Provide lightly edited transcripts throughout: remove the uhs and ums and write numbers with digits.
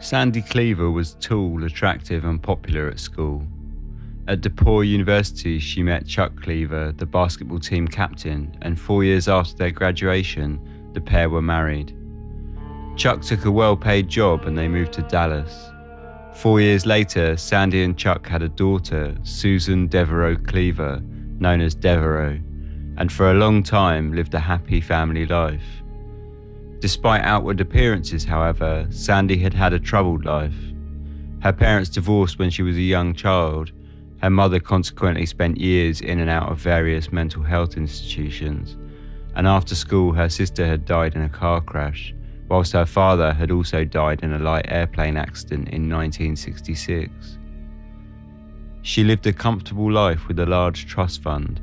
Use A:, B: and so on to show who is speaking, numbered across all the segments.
A: Sandy Cleaver was tall, attractive and popular at school. At DePaul University, she met Chuck Cleaver, the basketball team captain, and 4 years after their graduation, the pair were married. Chuck took a well-paid job and they moved to Dallas. 4 years later, Sandy and Chuck had a daughter, Susan Devereaux Cleaver, known as Devereaux, and for a long time lived a happy family life. Despite outward appearances, however, Sandy had had a troubled life. Her parents divorced when she was a young child. Her mother consequently spent years in and out of various mental health institutions, and after school her sister had died in a car crash, whilst her father had also died in a light airplane accident in 1966. She lived a comfortable life with a large trust fund.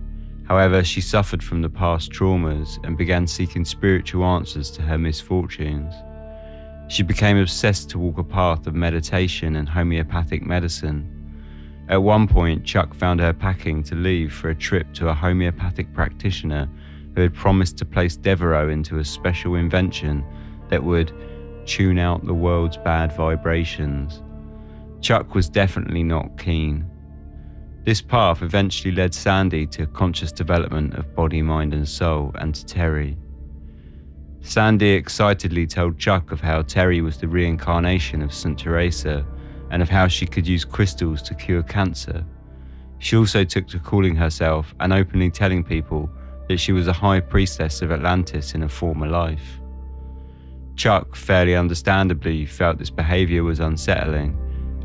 A: However, she suffered from the past traumas and began seeking spiritual answers to her misfortunes. She became obsessed to walk a path of meditation and homeopathic medicine. At one point, Chuck found her packing to leave for a trip to a homeopathic practitioner who had promised to place Devereaux into a special invention that would tune out the world's bad vibrations. Chuck was definitely not keen. This path eventually led Sandy to conscious development of body, mind and soul, and to Terri. Sandy excitedly told Chuck of how Terri was the reincarnation of St. Teresa and of how she could use crystals to cure cancer. She also took to calling herself and openly telling people that she was a high priestess of Atlantis in a former life. Chuck, fairly understandably, felt this behaviour was unsettling,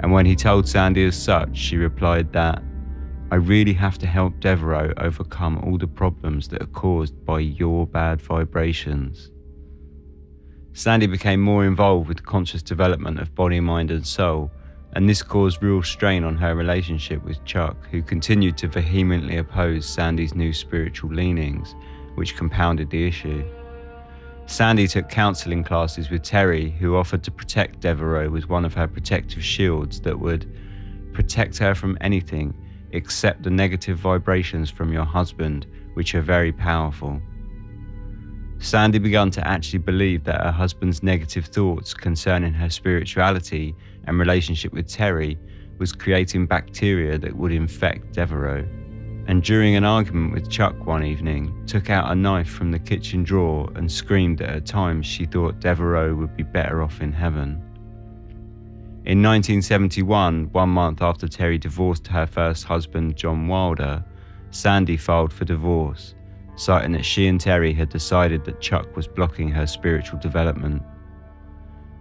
A: and when he told Sandy as such, she replied that, "I really have to help Devereaux overcome all the problems that are caused by your bad vibrations." Sandy became more involved with conscious development of body, mind and soul, and this caused real strain on her relationship with Chuck, who continued to vehemently oppose Sandy's new spiritual leanings, which compounded the issue. Sandy took counselling classes with Terri, who offered to protect Devereaux with one of her protective shields that would protect her from anything except the negative vibrations from your husband, which are very powerful. Sandy began to actually believe that her husband's negative thoughts concerning her spirituality and relationship with Terri was creating bacteria that would infect Devereaux. And during an argument with Chuck one evening, took out a knife from the kitchen drawer and screamed that at times she thought Devereaux would be better off in heaven. In 1971, 1 month after Terri divorced her first husband, John Wilder, Sandy filed for divorce, citing that she and Terri had decided that Chuck was blocking her spiritual development.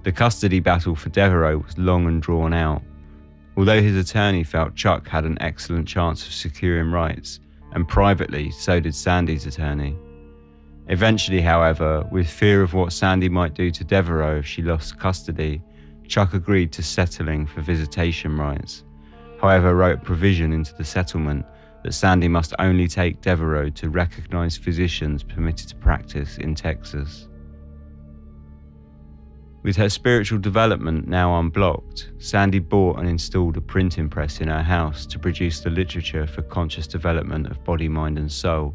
A: The custody battle for Devereaux was long and drawn out. Although his attorney felt Chuck had an excellent chance of securing rights, and privately so did Sandy's attorney. Eventually, however, with fear of what Sandy might do to Devereaux if she lost custody, Chuck agreed to settling for visitation rights. However, wrote a provision into the settlement that Sandy must only take Devereaux to recognised physicians permitted to practice in Texas. With her spiritual development now unblocked, Sandy bought and installed a printing press in her house to produce the literature for conscious development of body, mind and soul,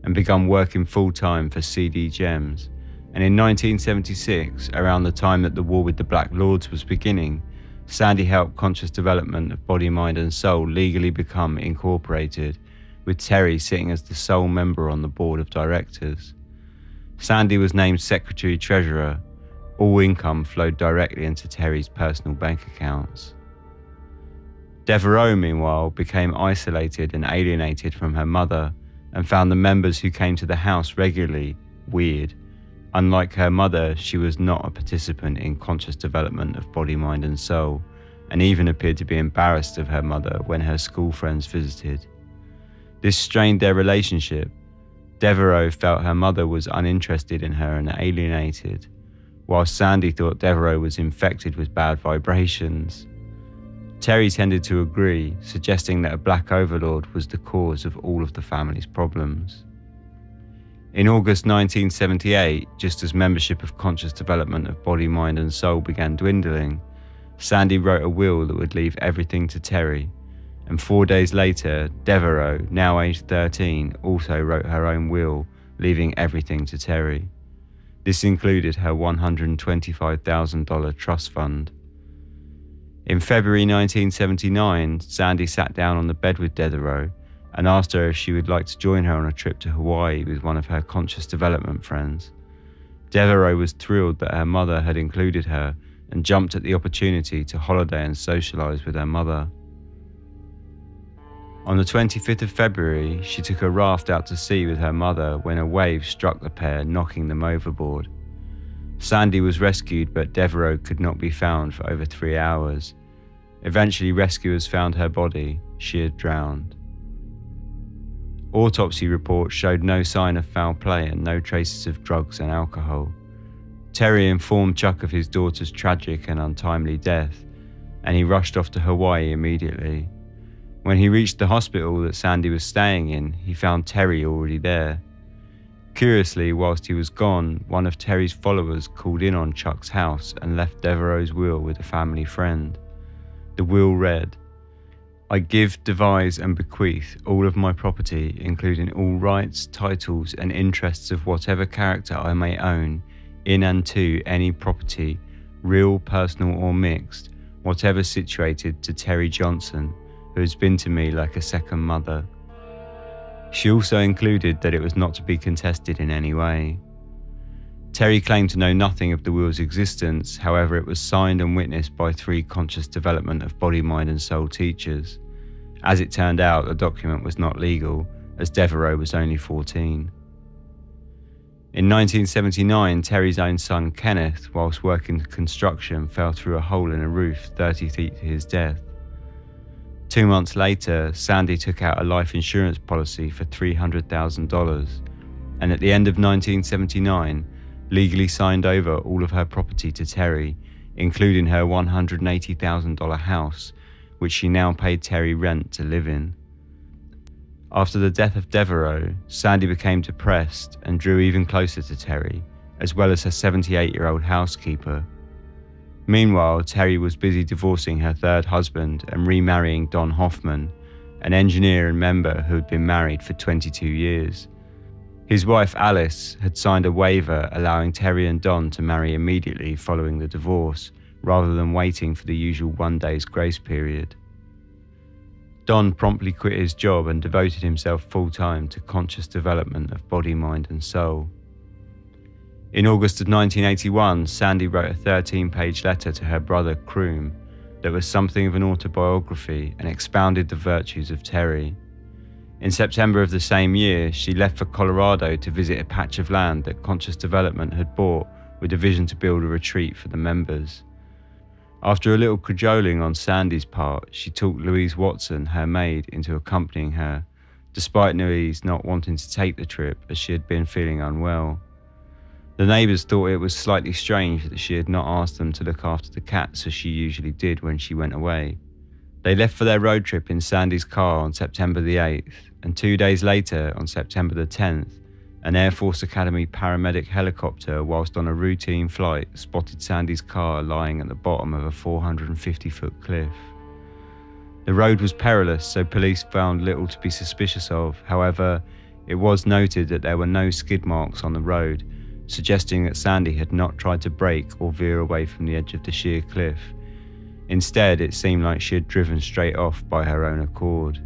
A: and began working full-time for CD Gems. And in 1976, around the time that the war with the Black Lords was beginning, Sandy helped conscious development of body, mind and soul legally become incorporated, with Terri sitting as the sole member on the board of directors. Sandy was named Secretary-Treasurer. All income flowed directly into Terry's personal bank accounts. Devereaux, meanwhile, became isolated and alienated from her mother and found the members who came to the house regularly weird. Unlike her mother, she was not a participant in conscious development of body, mind and soul, and even appeared to be embarrassed of her mother when her school friends visited. This strained their relationship. Devereaux felt her mother was uninterested in her and alienated, while Sandy thought Devereaux was infected with bad vibrations. Terri tended to agree, suggesting that a black overlord was the cause of all of the family's problems. In August 1978, just as membership of conscious development of body, mind and soul began dwindling, Sandy wrote a will that would leave everything to Terri, and 4 days later, Devereaux, now aged 13, also wrote her own will, leaving everything to Terri. This included her $125,000 trust fund. In February 1979, Sandy sat down on the bed with Devereaux and asked her if she would like to join her on a trip to Hawaii with one of her conscious development friends. Devereaux was thrilled that her mother had included her and jumped at the opportunity to holiday and socialise with her mother. On the 25th of February, she took a raft out to sea with her mother when a wave struck the pair, knocking them overboard. Sandy was rescued, but Devereaux could not be found for over 3 hours. Eventually, rescuers found her body. She had drowned. Autopsy reports showed no sign of foul play and no traces of drugs and alcohol. Terri informed Chuck of his daughter's tragic and untimely death, and he rushed off to Hawaii immediately. When he reached the hospital that Sandy was staying in, he found Terri already there. Curiously, whilst he was gone, one of Terri's followers called in on Chuck's house and left Devereaux's will with a family friend. The will read, "I give, devise and bequeath all of my property, including all rights, titles and interests of whatever character I may own, in and to any property, real, personal or mixed, whatever situated, to Terri Johnson, who has been to me like a second mother." She also included that it was not to be contested in any way. Terri claimed to know nothing of the will's existence, however it was signed and witnessed by 3 conscious development of body, mind and soul teachers. As it turned out, the document was not legal, as Devereaux was only 14. In 1979, Terri's own son Kenneth, whilst working construction, fell through a hole in a roof 30 feet to his death. 2 months later, Sandy took out a life insurance policy for $300,000, and at the end of 1979, legally signed over all of her property to Terri, including her $180,000 house, which she now paid Terri rent to live in. After the death of Devereaux, Sandy became depressed and drew even closer to Terri, as well as her 78-year-old housekeeper. Meanwhile, Terri was busy divorcing her 3rd husband and remarrying Don Hoffman, an engineer and member who had been married for 22 years. His wife Alice had signed a waiver allowing Terri and Don to marry immediately following the divorce, rather than waiting for the usual 1 day's grace period. Don promptly quit his job and devoted himself full-time to conscious development of body, mind and soul. In August of 1981, Sandy wrote a 13-page letter to her brother Kroom that was something of an autobiography and expounded the virtues of Terri. In September of the same year, she left for Colorado to visit a patch of land that Conscious Development had bought with a vision to build a retreat for the members. After a little cajoling on Sandy's part, she talked Louise Watson, her maid, into accompanying her, despite Louise not wanting to take the trip as she had been feeling unwell. The neighbours thought it was slightly strange that she had not asked them to look after the cats as she usually did when she went away. They left for their road trip in Sandy's car on September the 8th, and 2 days later, on September the 10th, an Air Force Academy paramedic helicopter, whilst on a routine flight, spotted Sandy's car lying at the bottom of a 450-foot cliff. The road was perilous, so police found little to be suspicious of. However, it was noted that there were no skid marks on the road, suggesting that Sandy had not tried to brake or veer away from the edge of the sheer cliff. Instead, it seemed like she had driven straight off by her own accord.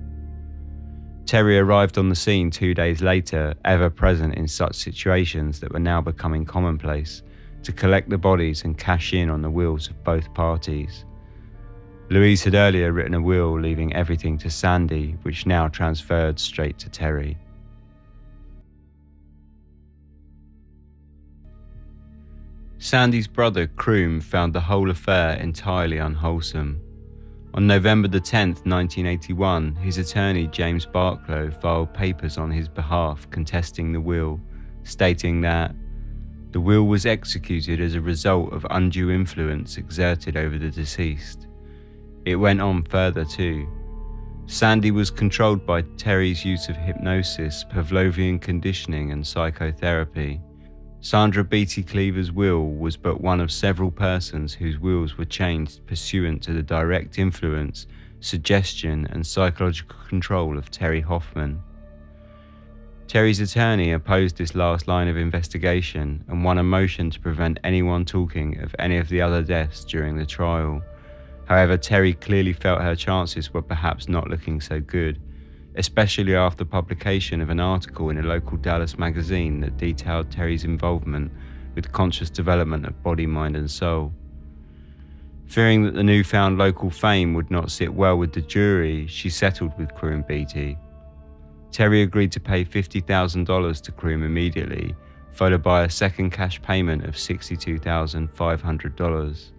A: Terri arrived on the scene 2 days later, ever present in such situations that were now becoming commonplace, to collect the bodies and cash in on the wills of both parties. Louise had earlier written a will leaving everything to Sandy, which now transferred straight to Terri. Sandy's brother, Kroom, found the whole affair entirely unwholesome. On November the 10th, 1981, his attorney, James Barklow, filed papers on his behalf contesting the will, stating that the will was executed as a result of undue influence exerted over the deceased. It went on further too. Sandy was controlled by Terri's use of hypnosis, Pavlovian conditioning and psychotherapy. Sandra Beatty Cleaver's will was but one of several persons whose wills were changed pursuant to the direct influence, suggestion and psychological control of Terri Hoffman. Terri's attorney opposed this last line of investigation and won a motion to prevent anyone talking of any of the other deaths during the trial. However, Terri clearly felt her chances were perhaps not looking so good, especially after publication of an article in a local Dallas magazine that detailed Terri's involvement with conscious development of body, mind and soul. Fearing that the newfound local fame would not sit well with the jury, she settled with Crew and Beatty. Terri agreed to pay $50,000 to Crew immediately, followed by a second cash payment of $62,500.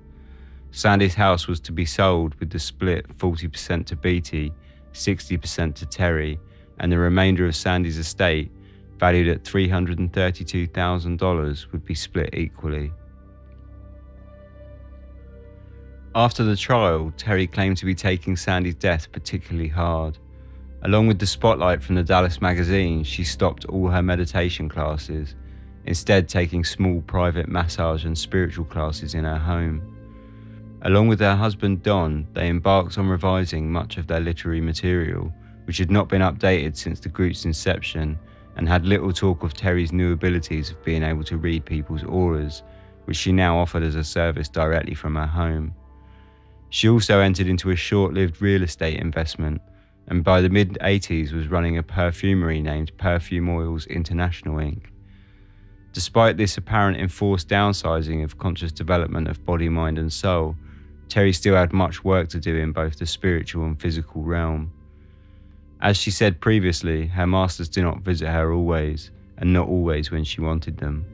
A: Sandy's house was to be sold with the split 40% to Beatty, 60% to Terri, and the remainder of Sandy's estate, valued at $332,000, would be split equally. After the trial, Terri claimed to be taking Sandy's death particularly hard. Along with the spotlight from the Dallas magazine, she stopped all her meditation classes, instead taking small private massage and spiritual classes in her home. Along with her husband Don, they embarked on revising much of their literary material, which had not been updated since the group's inception, and had little talk of Terri's new abilities of being able to read people's auras, which she now offered as a service directly from her home. She also entered into a short-lived real estate investment, and by the mid-80s was running a perfumery named Perfume Oils International Inc. Despite this apparent enforced downsizing of conscious development of body, mind and soul, Terri still had much work to do in both the spiritual and physical realm. As she said previously, her masters do not visit her always, and not always when she wanted them.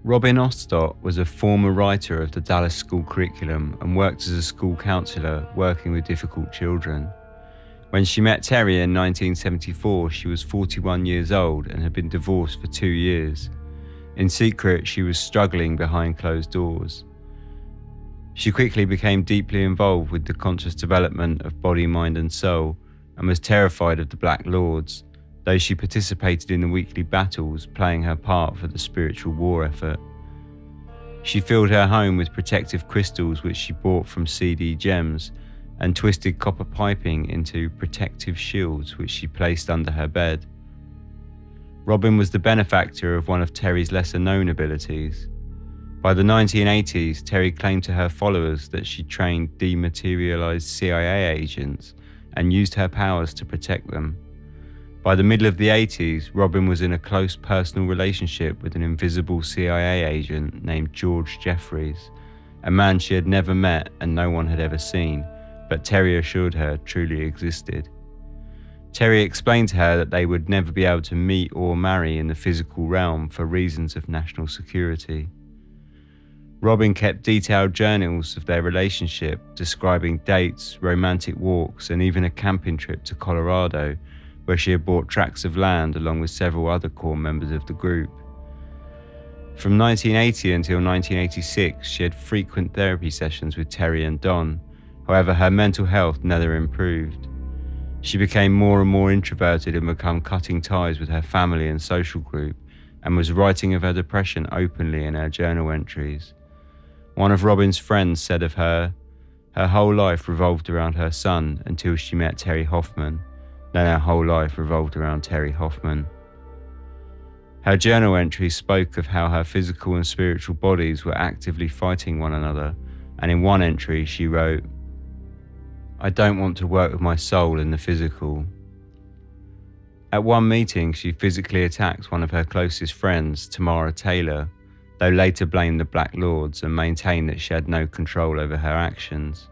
A: Robin Ostott was a former writer of the Dallas school curriculum and worked as a school counsellor working with difficult children. When she met Terri in 1974, she was 41 years old and had been divorced for 2 years. In secret, she was struggling behind closed doors. She quickly became deeply involved with the conscious development of body, mind and soul, and was terrified of the Black Lords, though she participated in the weekly battles, playing her part for the spiritual war effort. She filled her home with protective crystals which she bought from CD Gems, and twisted copper piping into protective shields which she placed under her bed. Robin was the benefactor of one of Terri's lesser-known abilities. By the 1980s, Terri claimed to her followers that she trained dematerialized CIA agents and used her powers to protect them. By the middle of the 80s, Robin was in a close personal relationship with an invisible CIA agent named George Jeffries, a man she had never met and no one had ever seen, but Terri assured her truly existed. Terri explained to her that they would never be able to meet or marry in the physical realm for reasons of national security. Robin kept detailed journals of their relationship, describing dates, romantic walks, and even a camping trip to Colorado, where she had bought tracts of land along with several other core members of the group. From 1980 until 1986, she had frequent therapy sessions with Terri and Don. However, her mental health never improved. She became more and more introverted and became cutting ties with her family and social group, and was writing of her depression openly in her journal entries. One of Robin's friends said of her whole life revolved around her son until she met Terri Hoffman. Then her whole life revolved around Terri Hoffman. Her journal entries spoke of how her physical and spiritual bodies were actively fighting one another, and in one entry she wrote, "I don't want to work with my soul in the physical." At one meeting, she physically attacked one of her closest friends, Tamara Taylor, though later blamed the Black Lords and maintained that she had no control over her actions.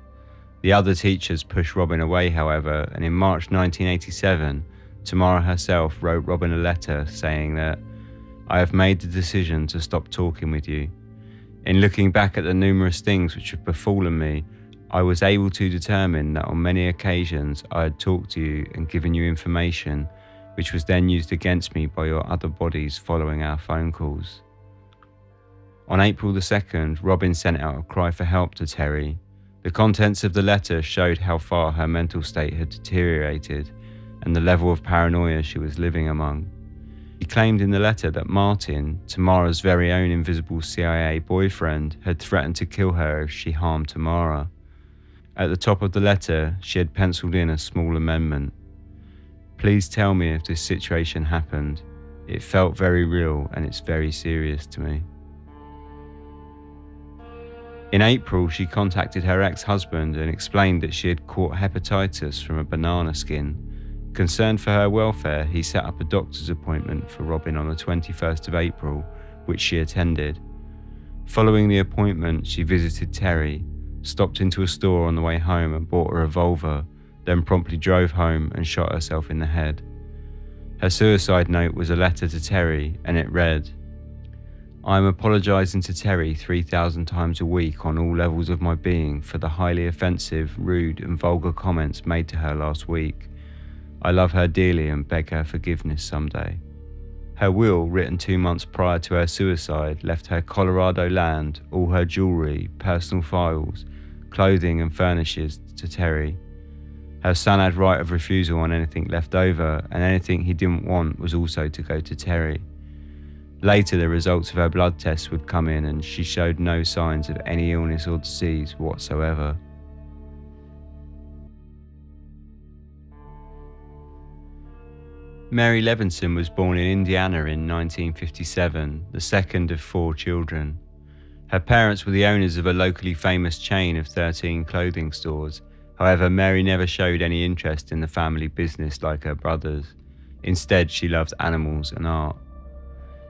A: The other teachers pushed Robin away, however, and in March 1987, Tamara herself wrote Robin a letter saying that, "I have made the decision to stop talking with you. In looking back at the numerous things which have befallen me, I was able to determine that on many occasions I had talked to you and given you information, which was then used against me by your other bodies following our phone calls." On April the 2nd, Robin sent out a cry for help to Terri. The contents of the letter showed how far her mental state had deteriorated and the level of paranoia she was living among. He claimed in the letter that Martin, Tamara's very own invisible CIA boyfriend, had threatened to kill her if she harmed Tamara. At the top of the letter, she had penciled in a small amendment. "Please tell me if this situation happened. It felt very real and it's very serious to me." In April, she contacted her ex-husband and explained that she had caught hepatitis from a banana skin. Concerned for her welfare, he set up a doctor's appointment for Robin on the 21st of April, which she attended. Following the appointment, she visited Terri, stopped into a store on the way home and bought a revolver, then promptly drove home and shot herself in the head. Her suicide note was a letter to Terri, and it read, "I am apologising to Terri 3,000 times a week on all levels of my being for the highly offensive, rude and vulgar comments made to her last week. I love her dearly and beg her forgiveness someday." Her will, written 2 months prior to her suicide, left her Colorado land, all her jewellery, personal files, clothing and furnishes to Terri. Her son had right of refusal on anything left over, and anything he didn't want was also to go to Terri. Later, the results of her blood tests would come in and she showed no signs of any illness or disease whatsoever. Mary Levinson was born in Indiana in 1957, the second of 4 children. Her parents were the owners of a locally famous chain of 13 clothing stores. However, Mary never showed any interest in the family business like her brothers. Instead, she loved animals and art.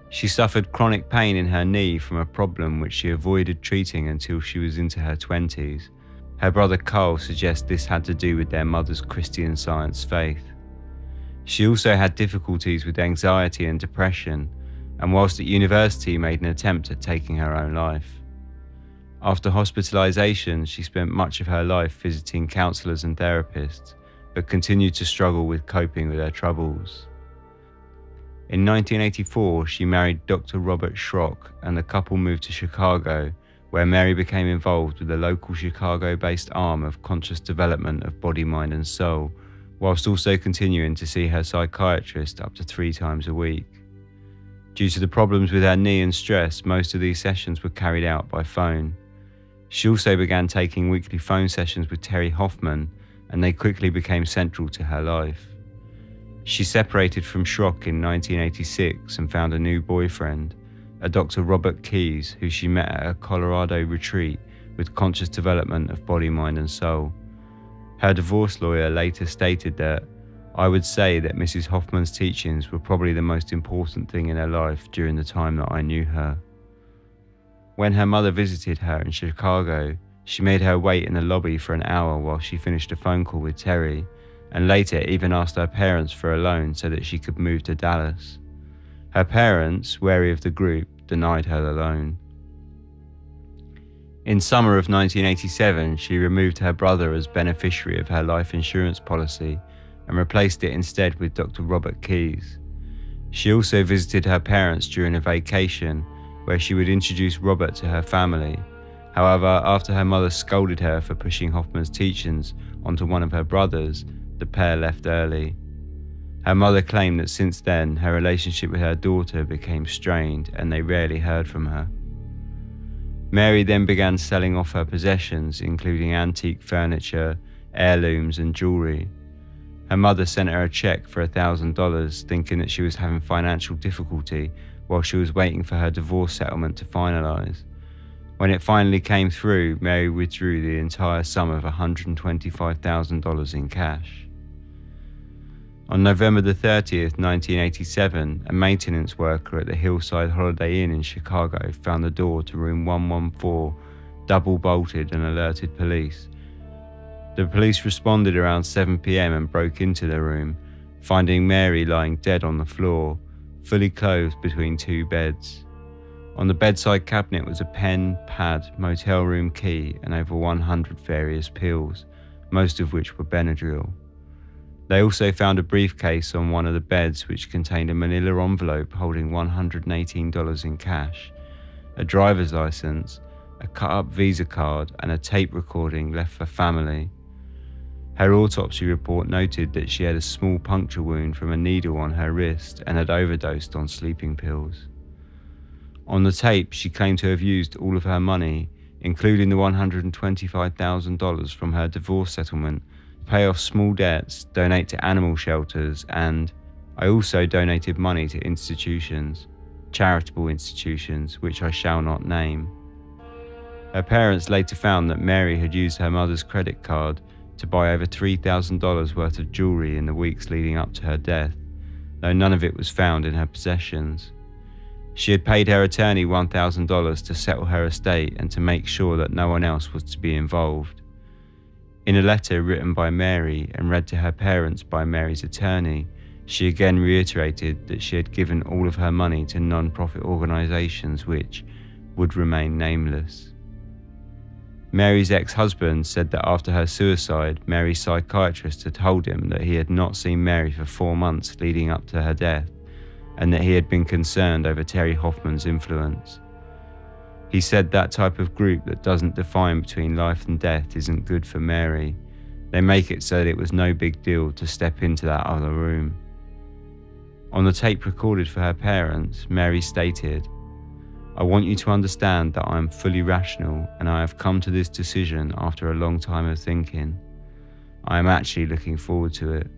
A: She suffered chronic pain in her knee from a problem which she avoided treating until she was into her 20s. Her brother Carl suggests this had to do with their mother's Christian Science faith. She also had difficulties with anxiety and depression, and whilst at university made an attempt at taking her own life. After hospitalisation, she spent much of her life visiting counsellors and therapists, but continued to struggle with coping with her troubles. In 1984, she married Dr. Robert Schrock, and the couple moved to Chicago, where Mary became involved with the local Chicago-based arm of Conscious Development of Body, Mind and Soul, whilst also continuing to see her psychiatrist up to 3 times a week. Due to the problems with her knee and stress, most of these sessions were carried out by phone. She also began taking weekly phone sessions with Terri Hoffman, and they quickly became central to her life. She separated from Schrock in 1986 and found a new boyfriend, a Dr. Robert Keyes, who she met at a Colorado retreat with Conscious Development of Body, Mind and Soul. Her divorce lawyer later stated that, "I would say that Mrs. Hoffman's teachings were probably the most important thing in her life during the time that I knew her." When her mother visited her in Chicago, she made her wait in the lobby for an hour while she finished a phone call with Terri, and later even asked her parents for a loan so that she could move to Dallas. Her parents, wary of the group, denied her the loan. In summer of 1987, she removed her brother as beneficiary of her life insurance policy and replaced it instead with Dr. Robert Keyes. She also visited her parents during a vacation, where she would introduce Robert to her family. However, after her mother scolded her for pushing Hoffman's teachings onto one of her brothers, the pair left early. Her mother claimed that since then, her relationship with her daughter became strained and they rarely heard from her. Mary then began selling off her possessions, including antique furniture, heirlooms and jewellery. Her mother sent her a cheque for $1,000, thinking that she was having financial difficulty while she was waiting for her divorce settlement to finalise. When it finally came through, Mary withdrew the entire sum of $125,000 in cash. On November the 30th, 1987, a maintenance worker at the Hillside Holiday Inn in Chicago found the door to room 114 double bolted and alerted police. The police responded around 7 p.m. and broke into the room, finding Mary lying dead on the floor, fully clothed between 2 beds. On the bedside cabinet was a pen, pad, motel room key and over 100 various pills, most of which were Benadryl. They also found a briefcase on one of the beds which contained a manila envelope holding $118 in cash, a driver's license, a cut-up Visa card and a tape recording left for family. Her autopsy report noted that she had a small puncture wound from a needle on her wrist and had overdosed on sleeping pills. On the tape, she claimed to have used all of her money, including the $125,000 from her divorce settlement, to pay off small debts, donate to animal shelters, and I also donated money to institutions, charitable institutions, which I shall not name. Her parents later found that Mary had used her mother's credit card to buy over $3,000 worth of jewellery in the weeks leading up to her death, though none of it was found in her possessions. She had paid her attorney $1,000 to settle her estate and to make sure that no one else was to be involved. In a letter written by Mary and read to her parents by Mary's attorney, she again reiterated that she had given all of her money to non-profit organisations which would remain nameless. Mary's ex-husband said that after her suicide, Mary's psychiatrist had told him that he had not seen Mary for 4 months leading up to her death, and that he had been concerned over Terri Hoffman's influence. He said that type of group that doesn't define between life and death isn't good for Mary. They make it so that it was no big deal to step into that other room. On the tape recorded for her parents, Mary stated, "I want you to understand that I am fully rational and I have come to this decision after a long time of thinking. I am actually looking forward to it.